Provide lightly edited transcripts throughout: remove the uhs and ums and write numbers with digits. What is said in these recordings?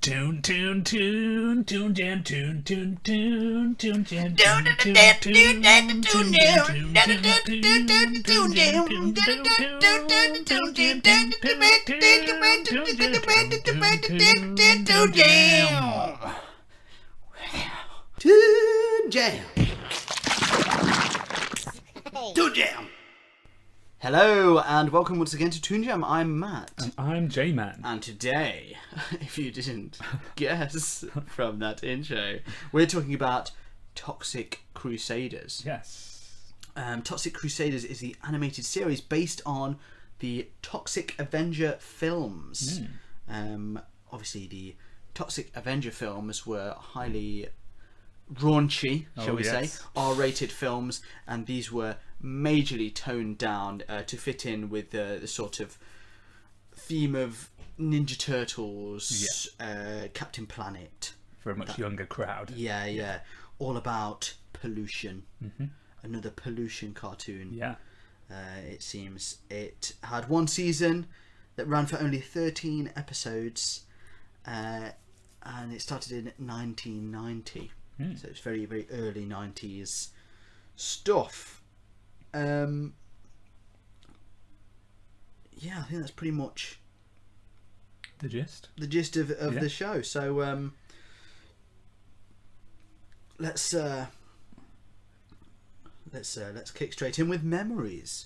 Toon, Toon, Toon, Toon Jam, Toon, Toon, Toon, Toon Jam, Toon Jam. Toon Jam. Hello and welcome once again to Toon Jam. I'm Matt. And I'm J-Man. And today, if you didn't guess from that intro, we're talking about Toxic Crusaders. Yes. Toxic Crusaders is the animated series based on the Toxic Avenger films. Obviously, the Toxic Avenger films were highly raunchy, shall we say, R-rated films, and these were majorly toned down to fit in with the sort of theme of Ninja Turtles, Captain Planet. For a much younger crowd. Yeah. All about pollution. Another pollution cartoon. Yeah. It seems it had one season that ran for only 13 episodes, and it started in 1990. So it's very, very early 90s stuff. I think that's pretty much the gist of the show. So let's kick straight in with memories.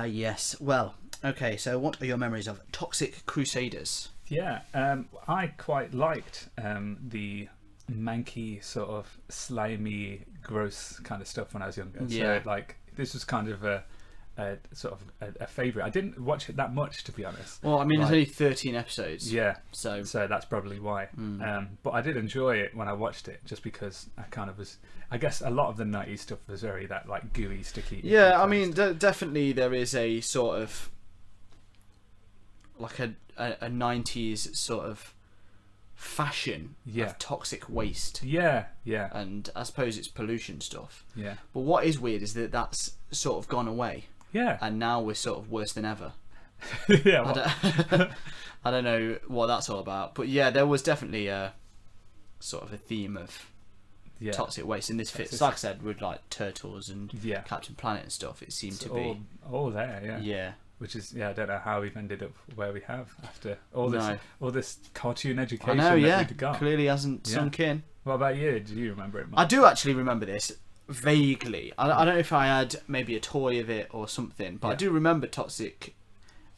Yes. Well, okay. So what are your memories of Toxic Crusaders? Yeah, I quite liked the manky, sort of slimy, gross kind of stuff when I was younger. So, like, this was kind of a sort of a favourite. I didn't watch it that much, to be honest. Well, I mean, it's only 13 episodes. Yeah, so that's probably why. But I did enjoy it when I watched it, just because I kind of was. I guess a lot of the 90s stuff was very that like gooey, sticky. Yeah, I mean, definitely there is a sort of like a 90s sort of fashion of toxic waste. Yeah. And I suppose it's pollution stuff. Yeah. But what is weird is that that's sort of gone away. Yeah. And now we're sort of worse than ever. Yeah. I don't know what that's all about. But yeah, there was definitely a sort of a theme of toxic waste. And this fits, like I said, with like Turtles and Captain Planet and stuff. It seemed to be all there. Yeah. Yeah. Which is, I don't know how we've ended up where we have after all this cartoon education I know, that we've got. Clearly hasn't sunk in. What about you? Do you remember it much? I do actually remember this vaguely. I don't know if I had maybe a toy of it or something, but I do remember Toxic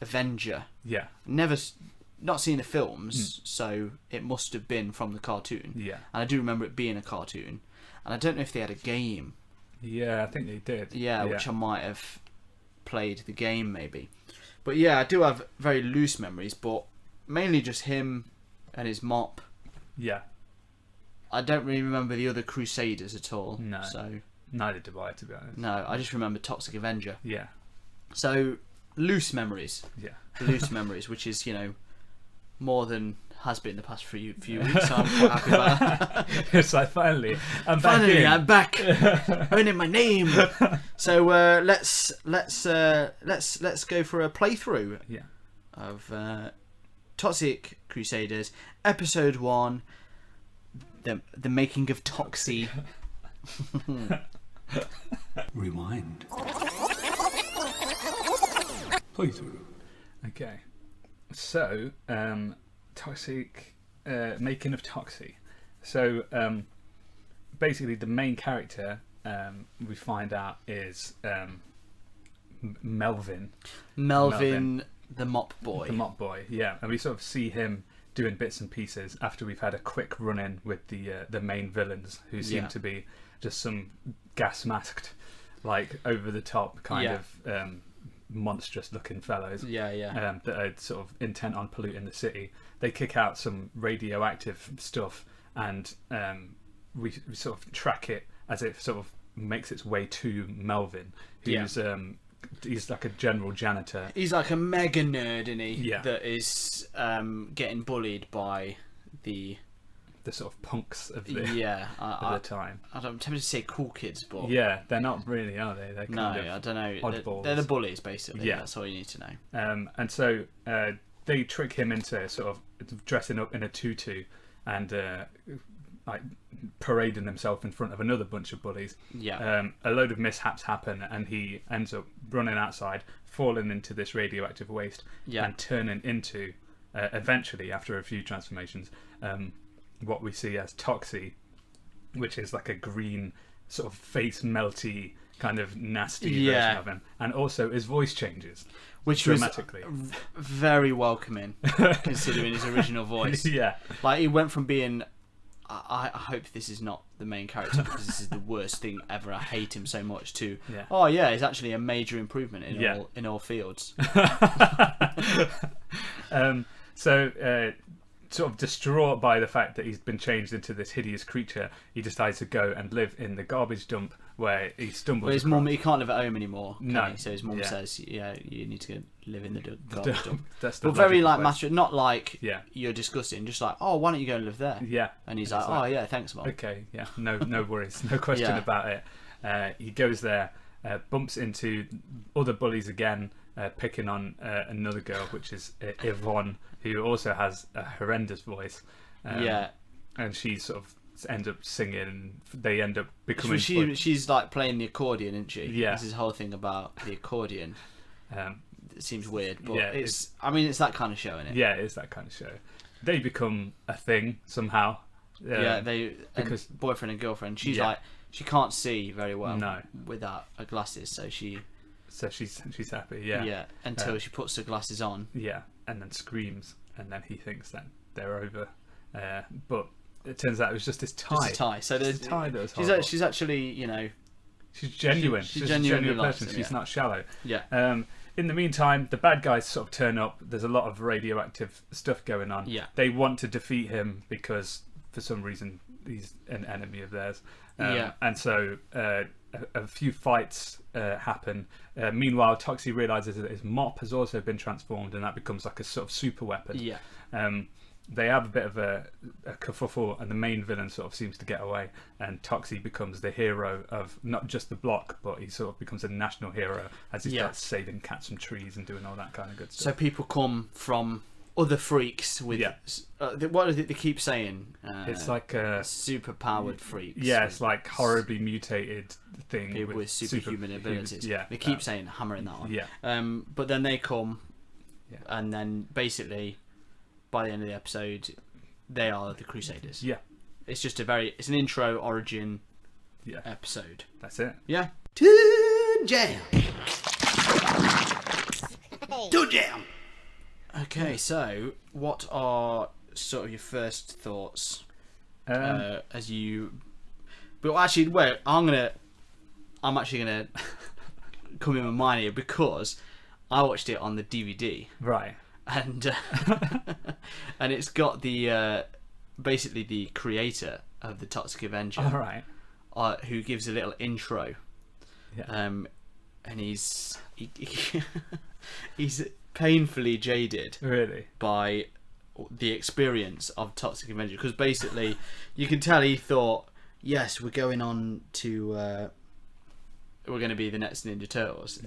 Avenger. Yeah. Not seen the films, so it must have been from the cartoon. Yeah. And I do remember it being a cartoon. And I don't know if they had a game. Yeah, I think they did. Yeah, which I might have played the game maybe. But yeah, I do have very loose memories, but mainly just him and his mop. Yeah. I don't really remember the other Crusaders at all. No. So neither do I, to be honest. no, I just remember Toxic Avenger. Yeah. So loose memories. Yeah. Loose memories, which is, more than has been the past few weeks. So I'm quite happy about that. It's like finally I'm back owning my name. So let's go for a playthrough of Toxic Crusaders episode 1, the making of Toxie. Rewind. Playthrough. Okay. So, Toxic, making of Toxie. So, basically, the main character we find out is Melvin. Melvin, the mop boy. The mop boy, yeah. And we sort of see him doing bits and pieces after we've had a quick run-in with the main villains, who seem to be just some gas-masked, like, over-the-top kind of monstrous-looking fellows. That are sort of intent on polluting the city. They kick out some radioactive stuff, and we sort of track it as it sort of makes its way to Melvin, who's he's like a general janitor. He's like a mega nerd, isn't he? Yeah. That is getting bullied by the the sort of punks of the of the time. I'm tempted to say cool kids, but Yeah, they're not really, are they? They're kind of I don't know. oddballs. They're the bullies, basically. Yeah. That's all you need to know. And so they trick him into sort of dressing up in a tutu and like parading himself in front of another bunch of bullies. Yeah. A load of mishaps happen, and he ends up running outside, falling into this radioactive waste, and turning into, eventually, after a few transformations, what we see as Toxie, which is like a green, sort of face melty, kind of nasty version of him. And also his voice changes. Which dramatically. was very welcoming, considering his original voice. Yeah. Like, he went from being... I hope this is not the main character, because this is the worst thing ever. I hate him so much. To he's actually a major improvement in all fields. Sort of distraught by the fact that he's been changed into this hideous creature, he decides to go and live in the garbage dump where he stumbles. Well, his mum, he can't live at home anymore. No, so his mum says, you need to go live in the garbage dump. That's the very logical like place. matter, not like you're disgusting, just like, oh, why don't you go and live there? Yeah, and he's like, oh yeah, thanks, mum. Okay, yeah, no worries, no question about it. He goes there, bumps into other bullies again, picking on another girl, which is Yvonne, who also has a horrendous voice. And she sort of ends up singing, and they end up becoming... She's like playing the accordion, isn't she? Yeah. This is the whole thing about the accordion. It seems weird, but it's that kind of show, isn't it? Yeah, it is that kind of show. They become a thing somehow. Because boyfriend and girlfriend. She's like, she can't see very well without her glasses, so she's happy. Yeah, until she puts her glasses on. Yeah, and then screams, and then he thinks that they're over. But it turns out it was just his tie. Just a tie. So there's a tie that was horrible. She's actually, she's genuine. She's a genuine person. She's not shallow. Yeah. In the meantime, the bad guys sort of turn up. There's a lot of radioactive stuff going on. Yeah. They want to defeat him because, for some reason, he's an enemy of theirs. And so a few fights happen. Meanwhile, Toxie realizes that his mop has also been transformed, and that becomes like a sort of super weapon. Yeah. They have a bit of a kerfuffle, and the main villain sort of seems to get away, and Toxie becomes the hero of not just the block, but he sort of becomes a national hero as he starts saving cats from trees and doing all that kind of good stuff. So people come from other freaks with what is it they keep saying? It's like super powered freaks. Yeah, it's like horribly mutated thing people with superhuman abilities. Yeah, they keep saying, hammering that one. Yeah. But then they come, and then basically, by the end of the episode, they are the Crusaders. Yeah. It's just it's an intro origin episode. That's it. Yeah. Toon Jam. Toon Jam. Okay, so what are sort of your first thoughts as you? But actually, wait. I'm actually gonna come in with mine here because I watched it on the DVD. Right. And and it's got the basically the creator of the Toxic Avenger, all right, who gives a little intro. Yeah. And he's painfully jaded, really, by the experience of Toxic Avenger, because basically you can tell he thought, yes, we're going on to we're going to be the next Ninja Turtles.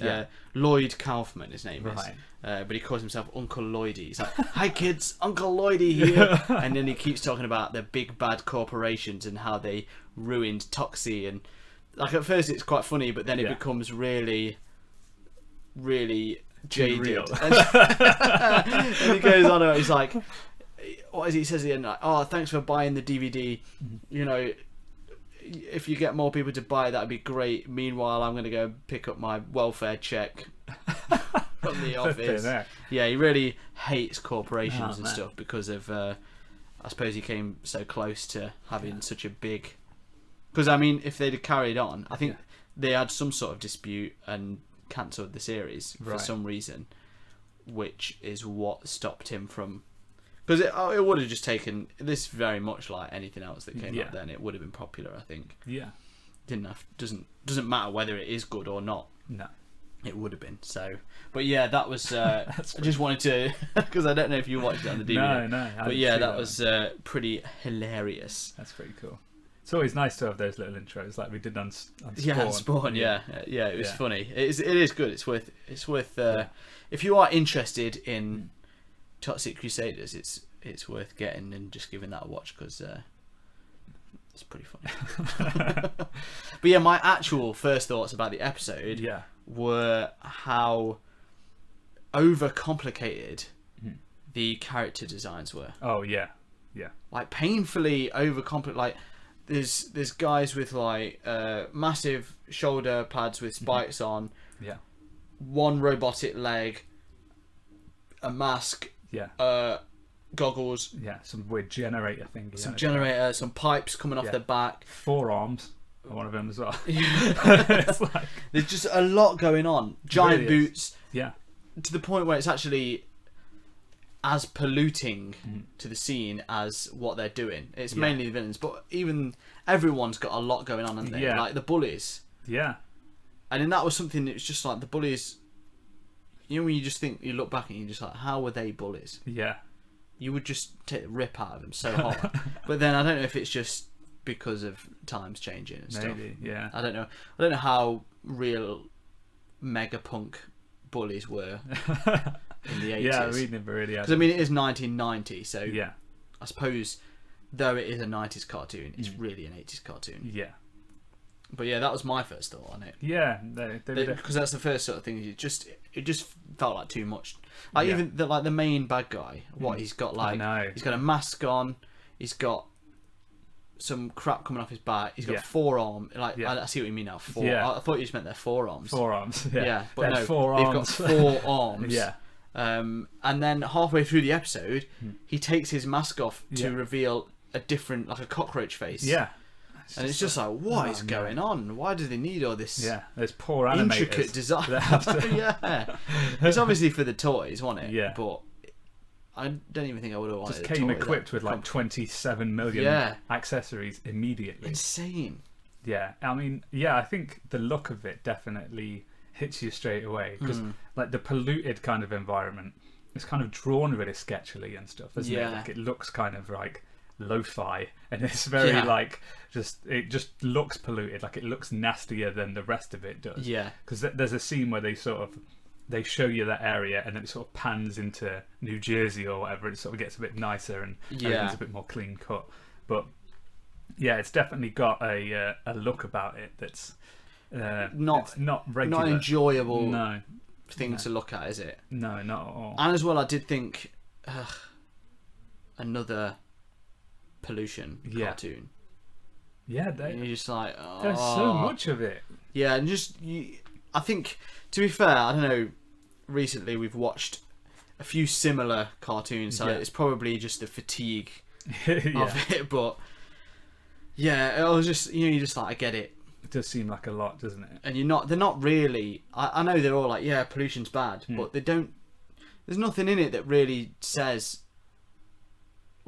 Lloyd Kaufman, his name is. But he calls himself Uncle Lloydie. He's like, hi kids, Uncle Lloydie here. And then he keeps talking about the big bad corporations and how they ruined Toxie. And like at first it's quite funny, but then it becomes really, really jaded. And he goes on and he's like, what is he says at the end? Like, oh, thanks for buying the DVD. You know, if you get more people to buy, that'd be great. Meanwhile, I'm going to go pick up my welfare check from the office. Yeah, he really hates corporations and stuff because of, I suppose he came so close to having such a big... Because, I mean, if they'd have carried on, I think they had some sort of dispute and cancelled the series for some reason, which is what stopped him from... Because it would have just taken this very much like anything else that came up then. It would have been popular, I think. Yeah, doesn't matter whether it is good or not. No. It would have been. So, but yeah, that was. I just wanted to, because I don't know if you watched it on the DVD. No. But yeah, that was pretty hilarious. That's pretty cool. It's always nice to have those little intros like we did on Spawn. Yeah, Spawn. Yeah, it was funny. It is good. It's worth. If you are interested in Toxic Crusaders, it's worth getting and just giving that a watch because it's pretty funny. But yeah, my actual first thoughts about the episode were how overcomplicated the character designs were. Oh yeah. Like painfully overcomplicated. Like there's guys with like massive shoulder pads with spikes on. Yeah. One robotic leg, a mask. Yeah. Goggles. Yeah. Some weird generator thing. Some generator. Some pipes coming off their back. Forearms. One of them as well. It's like, there's just a lot going on. Giant really boots. Yeah. To the point where it's actually as polluting to the scene as what they're doing. It's mainly the villains, but even everyone's got a lot going on, haven't they? Yeah. Like the bullies. Yeah. And then that was something that was just like the bullies. You know, when you just think, you look back and you're just like, how were they bullies? Yeah. You would just take the rip out of them so hard. But then I don't know if it's just because of times changing and stuff. Maybe, yeah. I don't know how real mega punk bullies were in the 80s. Yeah, we never really had. Because I mean, it is 1990, so yeah. I suppose though it is a 90s cartoon, it's really an 80s cartoon. Yeah. But yeah, that was my first thought on it. Yeah, because that's the first sort of thing. It just felt like too much. Like even the main bad guy, he's got like he's got a mask on, he's got some crap coming off his back, he's got forearm. Like I see what you mean now. I thought you just meant their forearms. Forearms. Yeah. But no, forearms. they've got 4 arms. Yeah. And then halfway through the episode, he takes his mask off to reveal a different, like a cockroach face. Yeah. And it's just like, what is going on? Why do they need all this? Yeah, there's poor animators. Intricate design. Yeah, it's obviously for the toys, wasn't it? Yeah. But I don't even think I would have wanted. Just came equipped with like 27 million accessories immediately. Insane. Yeah, I mean, I think the look of it definitely hits you straight away because like the polluted kind of environment is kind of drawn really sketchily and stuff, isn't it? Like it looks kind of like lo-fi and it's very like it just looks polluted, like it looks nastier than the rest of it does. Yeah, because there's a scene where they show you that area and then it sort of pans into New Jersey or whatever. It sort of gets a bit nicer and everything's a bit more clean cut. But yeah, it's definitely got a look about it that's not regular, not enjoyable. No thing to look at, is it? No, not at all. And as well, I did think another pollution cartoon. Yeah, you're just like, there's so much of it. Yeah, and I think, to be fair, I don't know, recently we've watched a few similar cartoons, so it's probably just the fatigue of it, but yeah, it was just, you're just like, I get it. It does seem like a lot, doesn't it? And they're not really, I know they're all like, pollution's bad, but there's nothing in it that really says,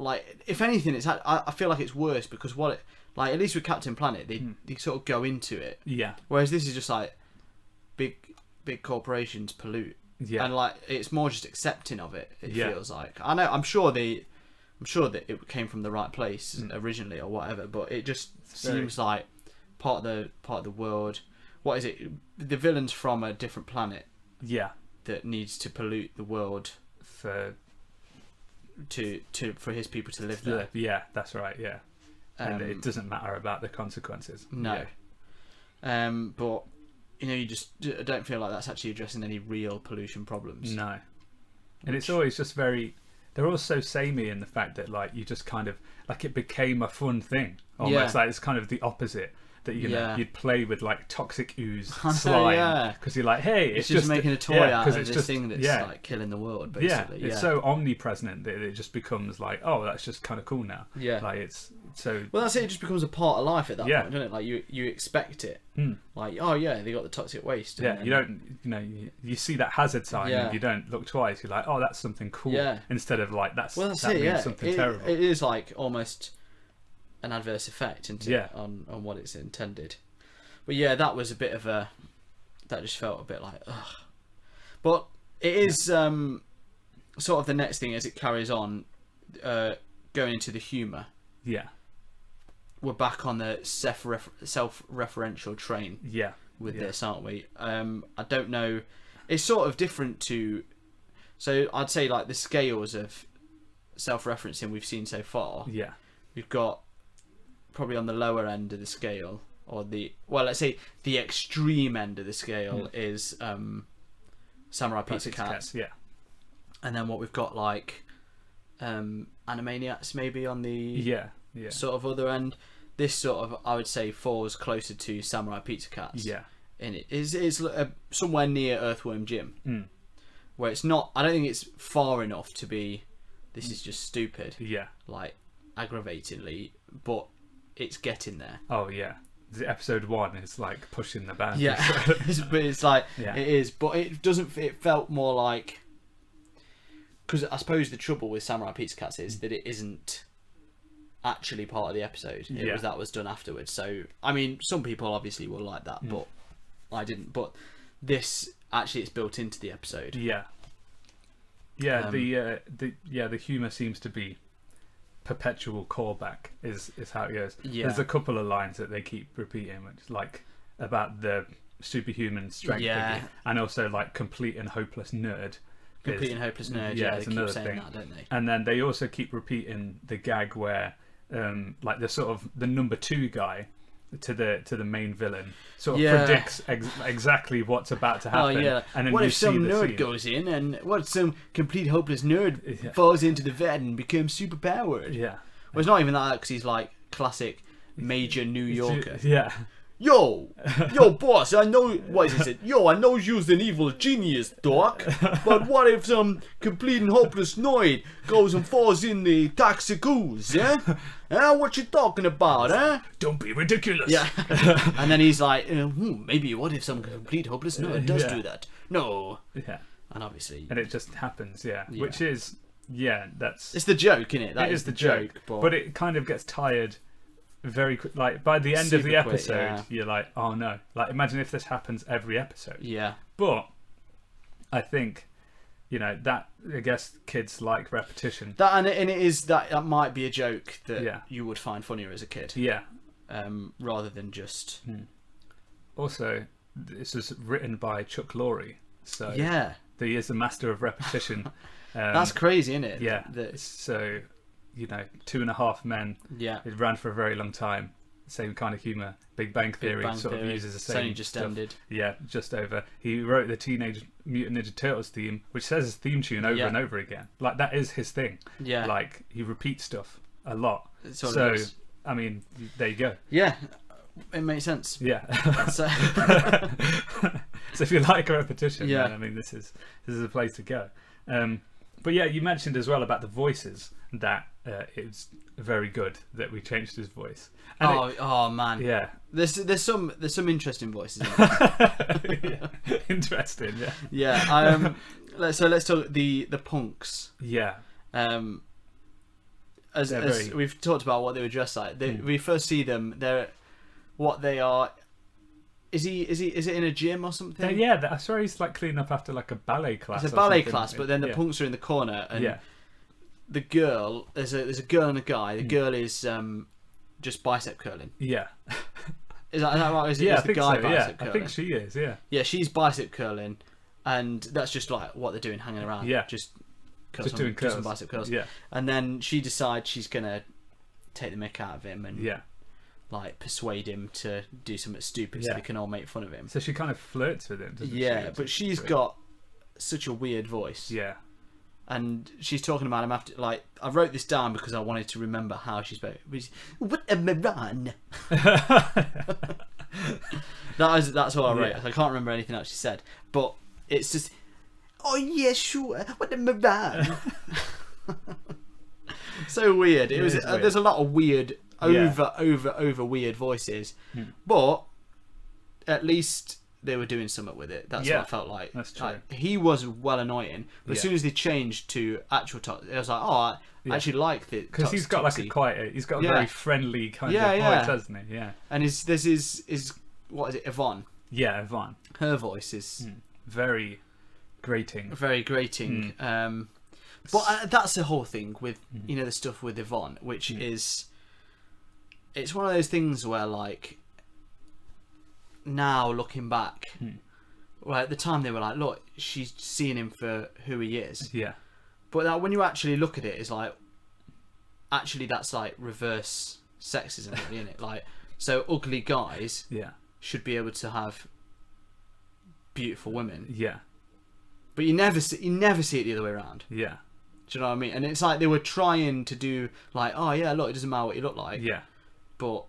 like, if anything, I feel like it's worse because like, at least with Captain Planet, they sort of go into it. Yeah. Whereas this is just like big corporations pollute. Yeah. And like it's more just accepting of it. It feels like. I know. I'm sure that it came from the right place originally or whatever, but it just seems like part of the world. What is it? The villain's from a different planet. Yeah. That needs to pollute the world for his people to live there. Yeah, that's right. Yeah. And it doesn't matter about the consequences. No. Yeah. But you just don't feel like that's actually addressing any real pollution problems. No. And it's always just they're all so samey in the fact that like you just kind of like it became a fun thing. Almost like it's kind of the opposite. That you'd play with like toxic ooze slime because you're like, hey, it's just making a toy out of this thing that's like killing the world, basically. It's so omnipresent that it just becomes like, oh, that's just kind of cool now. Yeah, like it's so. Well, that's it. It just becomes a part of life at that point, doesn't it? Like you expect it. Like, oh yeah, they got the toxic waste. Yeah, you don't, you see that hazard sign and you don't look twice. You're like, oh, that's something cool. Yeah. Instead of like that means something terrible. It is like almost an adverse effect on what it's intended. But yeah, that was a bit of a that just felt a bit like ugh. But it is sort of the next thing as it carries on, going into the humour. Yeah. We're back on the self-referential train. Yeah. With this, aren't we? I don't know. It's sort of different to. So I'd say like the scales of self-referencing we've seen so far. Yeah. We've got probably on the lower end of the scale, or let's say the extreme end of the scale is Samurai Pizza Cats. Yeah. And then what we've got like Animaniacs maybe on the sort of other end. This sort of, I would say, falls closer to Samurai Pizza Cats. Yeah. And it is somewhere near Earthworm Jim. Where it's not, I don't think it's far enough to be, this is just stupid. Yeah. Like, aggravatingly, but it's getting there. Oh, yeah. The episode 1 is like pushing the boundaries. Yeah. But it's like, Yeah. it is. But it felt more like, because I suppose the trouble with Samurai Pizza Cats is that it isn't actually part of the episode. That was done afterwards. So I mean, some people obviously will like that, but I didn't. But this actually, it's built into the episode. Yeah. The humour seems to be perpetual callback is how it goes. Yeah. There's a couple of lines that they keep repeating, which like about the superhuman strength and also like complete and hopeless nerd. Complete and hopeless nerd. Yeah, they keep saying that, don't they? And then they also keep repeating the gag where like the sort of the number 2 guy to the main villain sort of predicts exactly what's about to happen. Oh yeah. And then what you if some see the nerd scene. goes in, and what if some complete hopeless nerd falls into the vet and becomes super powered? Yeah. Well, it's not even that, because he's like classic major New Yorker. Yeah. Yo, boss, I know, what is it? Yo, I know you're an evil genius, Doc, but what if some complete and hopeless nerd goes and falls in the toxic ooze, eh? What you talking about, eh? Don't be ridiculous. Yeah. And then he's like, maybe what if some complete hopeless nerd does do that? No. Yeah. And obviously... And it just happens, which is, that's... It's the joke, innit? That it is the joke. But it kind of gets tired very quick. Like by the end of the episode, you're like, oh no. Like imagine if this happens every episode. Yeah. But I think, that I guess kids like repetition. That and it is that might be a joke that you would find funnier as a kid. Yeah. Rather than just. Also, this was written by Chuck Lorre, so he is the master of repetition. That's crazy, isn't it? Yeah. So. 2.5 Men. Yeah. It ran for a very long time. Same kind of humour. Big Bang Theory sort of uses the same. It's only just ended. Yeah, just over. He wrote the Teenage Mutant Ninja Turtles theme, which says his theme tune over and over again. Like that is his thing. Yeah. Like he repeats stuff a lot. So I mean, there you go. Yeah. It makes sense. Yeah. So if you like repetition, then, I mean, this is a place to go. But yeah, you mentioned as well about the voices that it's very good that we changed his voice. And oh man, yeah. There's some interesting voices. Interesting, yeah. Yeah. Let's talk the punks. Yeah. As we've talked about what they were dressed like. We first see them. What they are. Is it in a gym or something? Yeah, I saw he's like cleaning up after like a ballet class. It's a ballet class, but then the punks are in the corner, and the girl, there's a girl and a guy. The girl is just bicep curling. Yeah. Is that right? Is the guy so, bicep curling? I think she is. Yeah. Yeah, she's bicep curling, and that's just like what they're doing, hanging around. Yeah. Just doing curls. Some bicep curls. Yeah. And then she decides she's gonna take the mick out of him and like persuade him to do something stupid so they can all make fun of him. So she kind of flirts with him, doesn't she? Yeah, but she's got such a weird voice. Yeah. And she's talking about him after, like, I wrote this down because I wanted to remember how she spoke. What a moron! That's all I wrote. I can't remember anything else she said, but it's just, oh yeah, sure. What a moron! So weird. It was. Weird. There's a lot of weird, over weird voices, but at least they were doing something with it. That's what I felt like. That's true. Like, he was well annoying, but as soon as they changed to actual Toxie, I was like, oh, I actually like it because he's got like he's got a very friendly kind of voice, hasn't he? Yeah. And there's his what is it, Yvonne? Yeah, Yvonne. Her voice is Very grating. very grating. But that's the whole thing with the stuff with Yvonne, which is it's one of those things where like now looking back, well at the time they were like, look, she's seeing him for who he is. Yeah. But that, when you actually look at it, it's like actually that's like reverse sexism, really, isn't it? Like, so ugly guys should be able to have beautiful women. Yeah. But you never see it the other way around. Yeah. Do you know what I mean? And it's like they were trying to do like, oh yeah, look, it doesn't matter what you look like. Yeah. But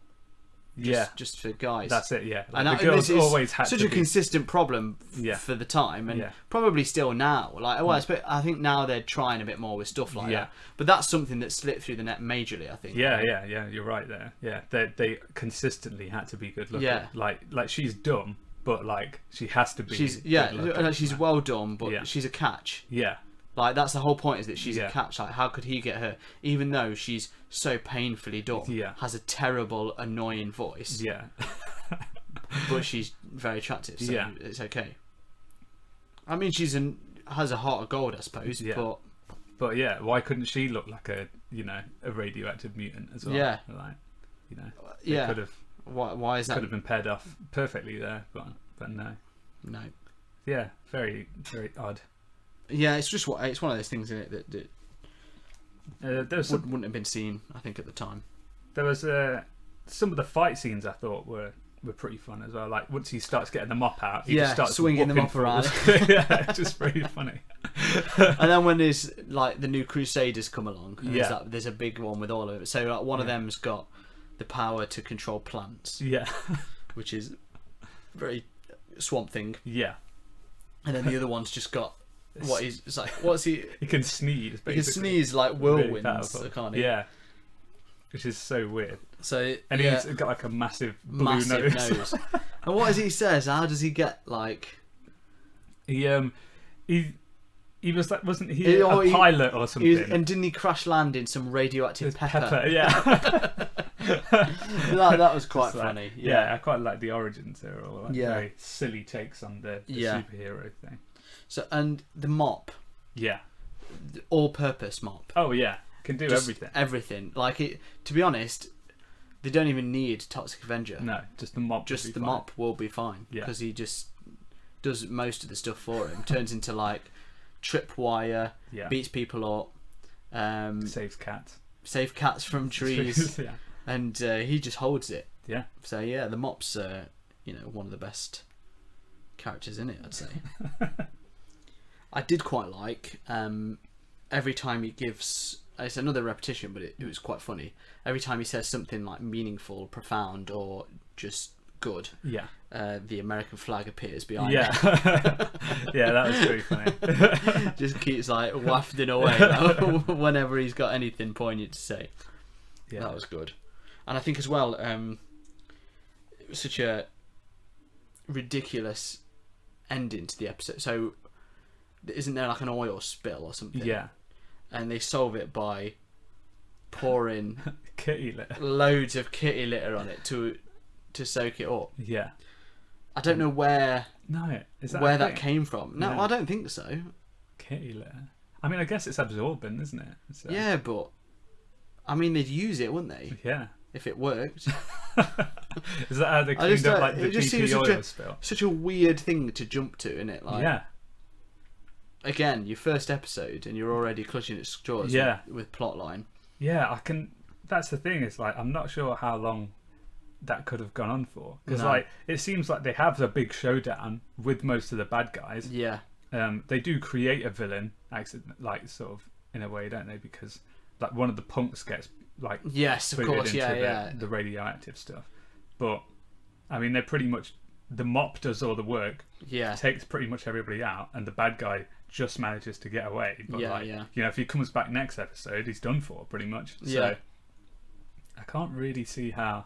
just for guys. That's it. Yeah. And the girls always had such to a consistent problem for the time, and probably still now. Like, well, I think now they're trying a bit more with stuff like that. But that's something that slipped through the net majorly, I think. Yeah. You're right there. Yeah. They consistently had to be good looking. Yeah. Like she's dumb, but like she has to be. She's well done, but she's a catch. Yeah. Like that's the whole point, is that she's a catch. Like, how could he get her, even though she's so painfully dumb, has a terrible, annoying voice. Yeah. But she's very attractive, so it's okay. I mean, has a heart of gold, I suppose. Yeah. But yeah, why couldn't she look like a radioactive mutant as well? Yeah. Like, they could have. Why is that? Could have been paired off perfectly there, but no. No. Yeah, very very odd. Yeah, it's one of those things in it that wouldn't have been seen, I think, at the time. There was some of the fight scenes I thought were pretty fun as well. Like once he starts getting the mop out, he just starts swinging the mop around. Yeah, just very funny. And then when there's like the new Crusaders come along, there's a big one with all of it. So like one of them's got the power to control plants. Yeah, which is very Swamp Thing. Yeah, and then the other one's just got. What's he? He can sneeze. Basically. He can sneeze like whirlwinds, really can't he? Yeah, which is so weird. So he's got like a massive nose. And what does he says? How does he get like? He was like, wasn't he a pilot or something? And didn't he crash land in some radioactive pepper? Yeah. that was quite funny. Yeah, I quite like the origins there, or very silly takes on the superhero thing. So, and the mop. Yeah. The all-purpose mop. Oh yeah, can do everything. Everything. Like it. To be honest, they don't even need Toxic Avenger. No, just the mop. Just the mop will be fine because he just does most of the stuff for him. Turns into like tripwire. Yeah. Beats people up. Saves cats. Save cats from trees. Yeah. And he just holds it. Yeah. So yeah, the mop's one of the best characters in it, I'd say. I did quite like every time he gives. It's another repetition, but it was quite funny. Every time he says something like meaningful, profound, or just good, the American flag appears behind him. Yeah, that was very funny. Just keeps like wafting away whenever he's got anything poignant to say. Yeah, that was good. And I think as well, it was such a ridiculous ending to the episode. So isn't there like an oil spill or something? Yeah. And they solve it by pouring kitty litter, loads of kitty litter on it to soak it up. Yeah. I don't know where that came from. No, I don't think so. Kitty litter. I mean, I guess it's absorbent, isn't it? So. Yeah, but I mean, they'd use it, wouldn't they? Yeah. If it worked. Is that how they cleaned up like the GP oil spill? Such a weird thing to jump to, isn't it? Like, yeah. Again, your first episode, and you're already clutching at straws with plotline. Yeah, that's the thing. Is like I'm not sure how long that could have gone on for, because like it seems like they have a big showdown with most of the bad guys. Yeah. They do create a villain, like sort of in a way, don't they? Because like one of the punks gets like yes, of course, the radioactive stuff. But I mean, they're pretty much the mop does all the work. Yeah. Takes pretty much everybody out, and the bad guy just manages to get away. But if he comes back next episode, he's done for pretty much. So I can't really see how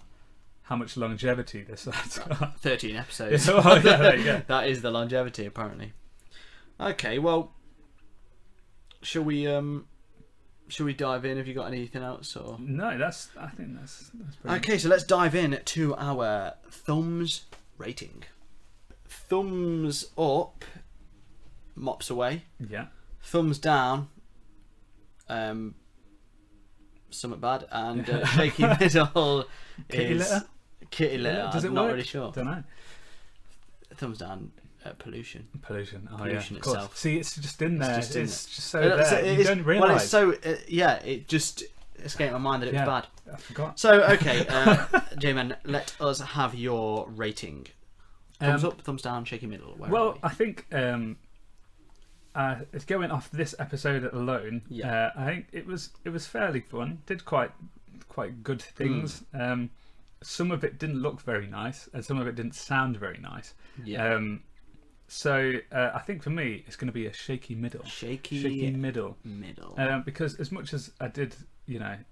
much longevity this has got. 13 episodes. There you go. That is the longevity, apparently. Okay, well, shall we dive in? Have you got anything else? Or no, I think that's pretty okay. So let's dive in to our thumbs rating. thumbs up, mops away. Yeah. Thumbs down, somewhat bad, and shaky middle Kitty is litter? kitty litter. Does it I'm not work? really sure. Don't know. Thumbs down, pollution. Pollution. Oh Pollution yeah. Of course. itself. See, it's just in there. It's just so It there. You is- don't realise. Well, it's so yeah. It just escaped my mind that it was bad. I forgot. So okay, J-Man, let us have your rating. Thumbs up, thumbs down, shaky middle. Where are Well, we? I think it's going off this episode alone. Yeah. I think it was fairly fun. Did quite good things. Some of it didn't look very nice, and some of it didn't sound very nice. Yeah. So I think for me, it's going to be a shaky middle. Shaky middle. Because as much as I did,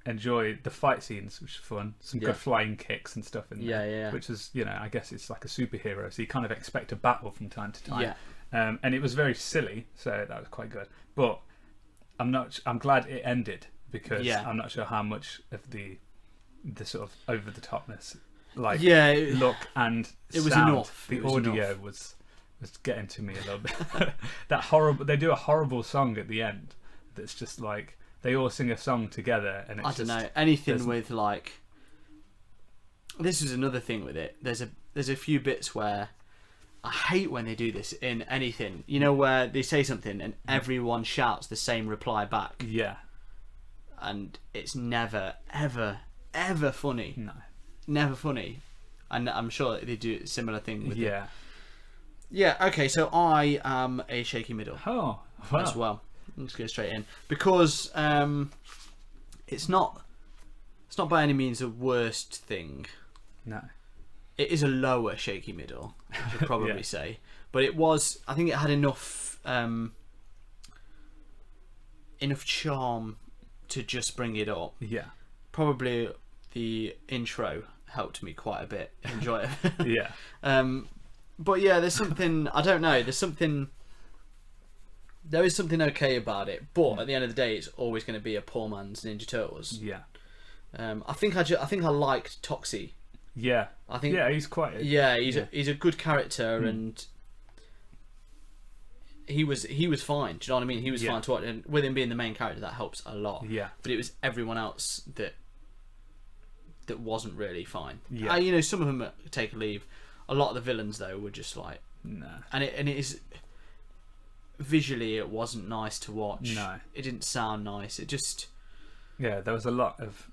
enjoy the fight scenes, which was fun, some good flying kicks and stuff in there. Yeah. Which is, I guess it's like a superhero, so you kind of expect a battle from time to time. Yeah. And it was very silly, so that was quite good. But I'm glad it ended, because I'm not sure how much of the sort of over the topness, look and it was sound, enough. the It was audio enough. was getting to me a little bit. That horrible. They do a horrible song at the end. That's just like they all sing a song together, and it's I don't just, know anything with like. This is another thing with it. There's a few bits where I hate when they do this in anything. Where they say something and everyone shouts the same reply back. Yeah. And it's never, ever, ever funny. No. Never funny. And I'm sure they do a similar thing with it. Yeah. Yeah, okay, so I am a shaky middle Oh. Wow. as well. Let's go straight in. Because it's not by any means the worst thing. No. It is a lower shaky middle, I should probably Yeah. say. But I think it had enough charm to just bring it up. Yeah. Probably the intro helped me quite a bit enjoy it. Yeah. But yeah, there's something, I don't know, there is something okay about it, but at the end of the day, it's always going to be a poor man's Ninja Turtles. Yeah. I think I liked Toxie. Yeah. I think. Yeah, he's quite. He's a good character, and he was fine. Do you know what I mean? He was fine to watch, and with him being the main character, that helps a lot. Yeah. But it was everyone else that wasn't really fine. Yeah. Some of them take a leave. A lot of the villains though were just like, No. and it is visually it wasn't nice to watch. No. It didn't sound nice. It just. Yeah, there was a lot of.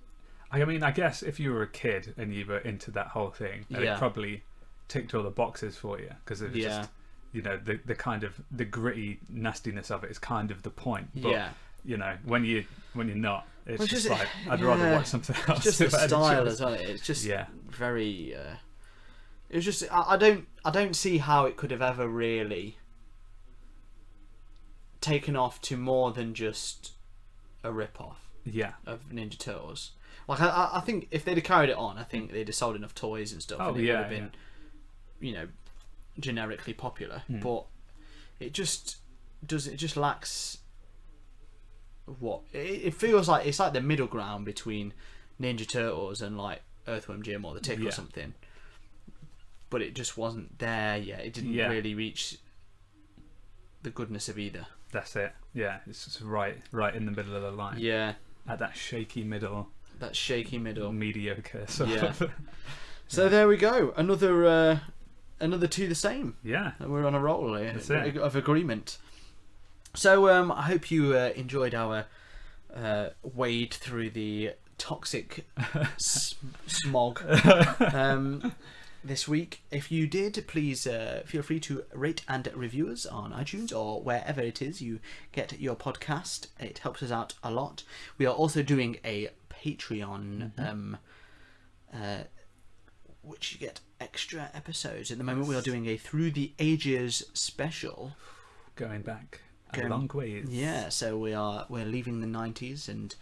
I mean, I guess if you were a kid and you were into that whole thing, then it probably ticked all the boxes for you, because it was just, the kind of the gritty nastiness of it is kind of the point. But, when you're not, it's just like I'd rather watch something else. It's just the style as well. It's just very. It was just I don't see how it could have ever really taken off to more than just a rip-off. Yeah. Of Ninja Turtles. Like I think if they'd have carried it on, I think they'd have sold enough toys and stuff, and it would have been, generically popular. But it just lacks. What it feels like, it's like the middle ground between Ninja Turtles and like Earthworm Jim or the Tick or something. But it just wasn't there yet. It didn't really reach the goodness of either. That's it. Yeah, it's just right in the middle of the line. Yeah. At that shaky middle. That shaky middle. Mediocre sort Yeah. of. So there we go. Another two the same. Yeah. We're on a roll here That's it. of agreement. So I hope you enjoyed our wade through the toxic smog this week. If you did, please feel free to rate and review us on iTunes or wherever it is you get your podcast. It helps us out a lot. We are also doing a Patreon, which you get extra episodes. At the moment, we are doing a Through the Ages special. Going back a long ways. Yeah, so we're leaving the 90s and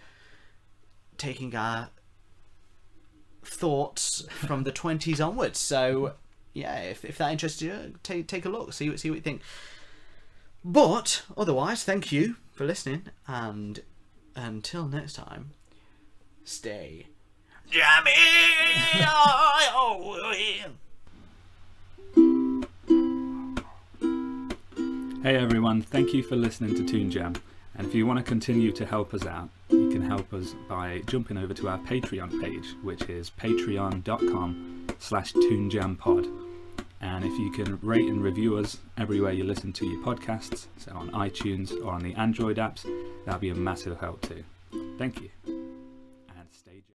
taking our thoughts from the 20s onwards. So yeah, if that interests you, take a look, see what you think. But otherwise, thank you for listening, and until next time, stay jammy. Hey everyone, thank you for listening to Toon Jam. And if you want to continue to help us out, you can help us by jumping over to our Patreon page, which is patreon.com/toonjampod. And if you can rate and review us everywhere you listen to your podcasts, so on iTunes or on the Android apps, that'll be a massive help too. Thank you.